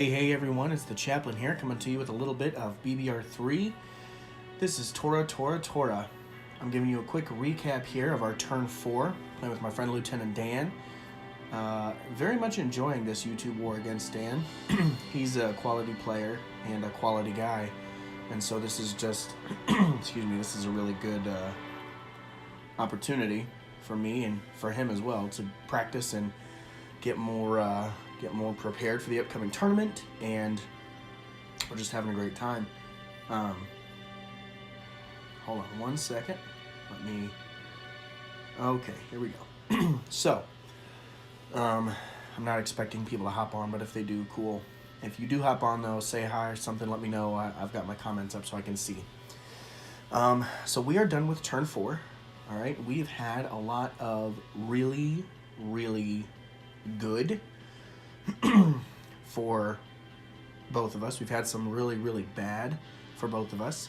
Hey everyone, it's the Chaplain here, coming to you with a little bit of BBR3. This is Tora. I'm giving you a quick recap here of our turn 4, playing with my friend Lieutenant Dan. Very much enjoying this YouTube war against Dan. He's a quality player and a quality guy, and so this is just, this is a really good opportunity for me and for him as well to practice and get more prepared for the upcoming tournament, and we're just having a great time. Hold on one second. Okay, here we go. So, I'm not expecting people to hop on, but if they do, cool. If you do hop on, though, say hi or something, let me know. I've got my comments up so I can see. So we are done with turn 4. All right, we've had a lot of really good for both of us. We've had some really bad for both of us.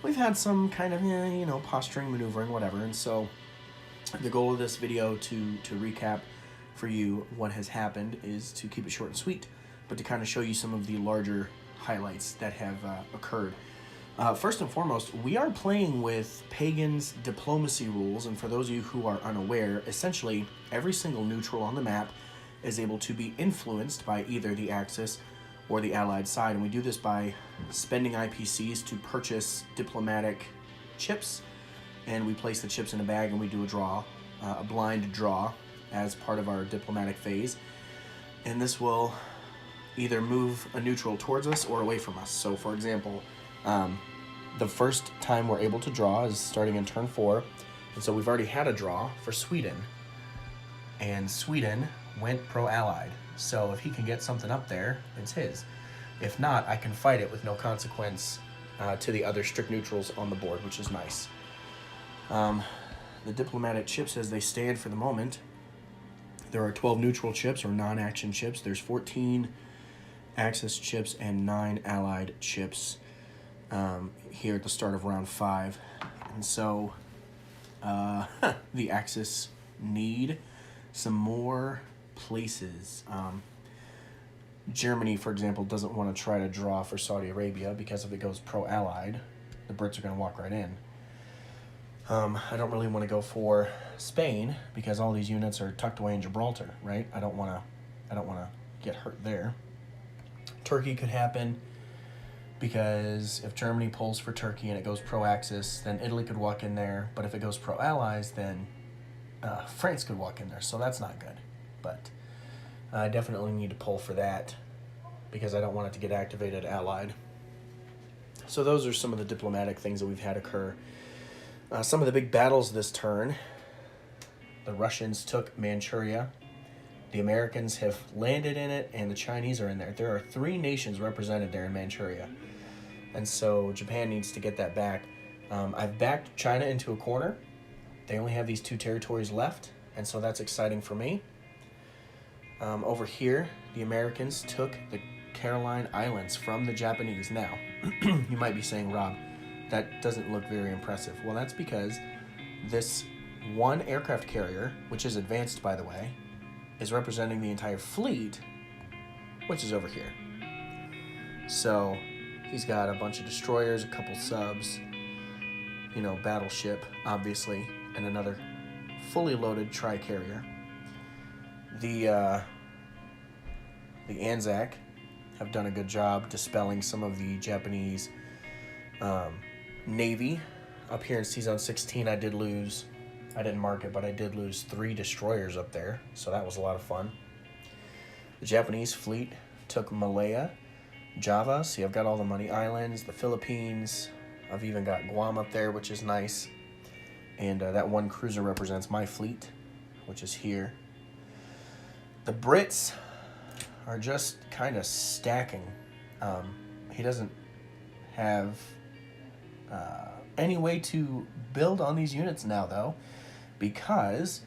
We've had some kind of, posturing, maneuvering, whatever. And so the goal of this video to recap for you what has happened is to keep it short and sweet, but to kind of show you some of the larger highlights that have occurred. First and foremost, we are playing with Pagan's diplomacy rules, and for those of you who are unaware, essentially every single neutral on the map is able to be influenced by either the Axis or the Allied side, and we do this by spending IPCs to purchase diplomatic chips, and we place the chips in a bag and we do a draw, a blind draw as part of our diplomatic phase, and this will either move a neutral towards us or away from us. So for example, the first time we're able to draw is starting in turn 4, and so we've already had a draw for Sweden, and Sweden went pro-allied. So if he can get something up there, it's his. If not, I can fight it with no consequence to the other strict neutrals on the board, which is nice. The diplomatic chips as they stand for the moment, there are 12 neutral chips or non-action chips. There's 14 Axis chips and 9 allied chips here at the start of round 5. And so the Axis need some more places. Germany, for example, doesn't want to try to draw for Saudi Arabia because if it goes pro-allied, the Brits are going to walk right in. I don't really want to go for Spain because all these units are tucked away in Gibraltar, right? I don't want to get hurt there. Turkey could happen because if Germany pulls for Turkey and it goes pro-Axis, then Italy could walk in there. But if it goes pro-Allies, then France could walk in there, so that's not good. But I definitely need to pull for that because I don't want it to get activated allied. So those are some of the diplomatic things that we've had occur. Some of the big battles this turn. The Russians took Manchuria. The Americans have landed in it, and the Chinese are in there. There are 3 nations represented there in Manchuria. And so Japan needs to get that back. I've backed China into a corner. They only have these 2 territories left, and so that's exciting for me. Over here, the Americans took the Caroline Islands from the Japanese. Now, you might be saying, Rob, that doesn't look very impressive. Well, that's because this one aircraft carrier, which is advanced, by the way, is representing the entire fleet, which is over here. So he's got a bunch of destroyers, a couple subs, battleship, obviously, and another fully loaded tri-carrier. The Anzac have done a good job dispelling some of the Japanese Navy. Up here in Season 16, I didn't mark it, but I did lose 3 destroyers up there, so that was a lot of fun. The Japanese fleet took Malaya, Java, see I've got all the Money Islands, the Philippines, I've even got Guam up there, which is nice. And that one cruiser represents my fleet, which is here. The Brits are just kind of stacking. He doesn't have any way to build on these units now, though, because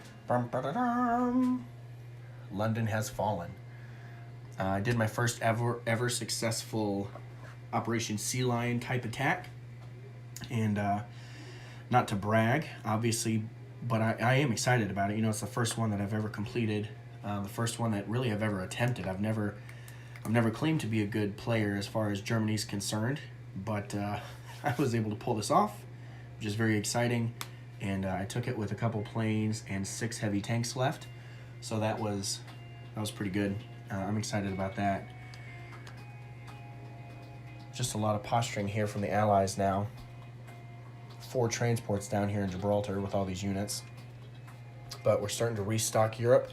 London has fallen. I did my first ever successful Operation Sea Lion type attack, and not to brag, obviously, but I am excited about it. It's the first one that I've ever completed, the first one that really I've ever attempted. I'm I've never claimed to be a good player as far as Germany's concerned, but I was able to pull this off, which is very exciting. And I took it with a couple planes and 6 heavy tanks left, so that was pretty good. I'm excited about that. Just a lot of posturing here from the Allies now. 4 transports down here in Gibraltar with all these units, but we're starting to restock Europe.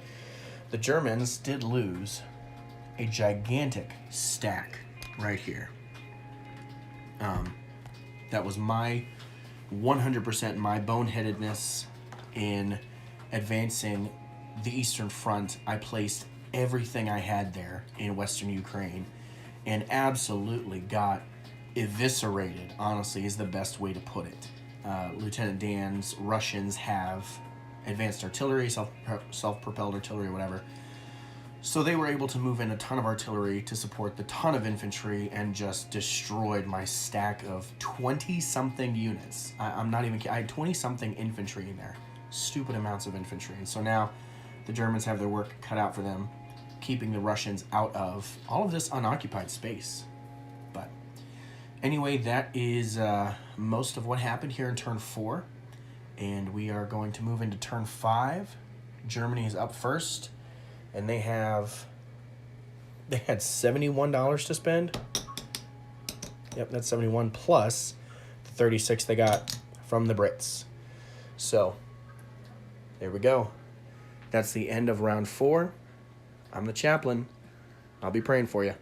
The Germans did lose a gigantic stack right here. That was my 100% my boneheadedness in advancing the Eastern Front. I placed everything I had there in Western Ukraine and absolutely got eviscerated, honestly, is the best way to put it. Lieutenant Dan's Russians have advanced artillery, self-propelled artillery, whatever. So they were able to move in a ton of artillery to support the ton of infantry and just destroyed my stack of 20-something units. I'm not even kidding. I had 20-something infantry in there. Stupid amounts of infantry. And so now the Germans have their work cut out for them, keeping the Russians out of all of this unoccupied space. But anyway, that is most of what happened here in turn 4. And we are going to move into turn 5. Germany is up first. And they had $71 to spend. Yep, that's 71 plus the 36 they got from the Brits. So, there we go. That's the end of round 4. I'm the chaplain. I'll be praying for you.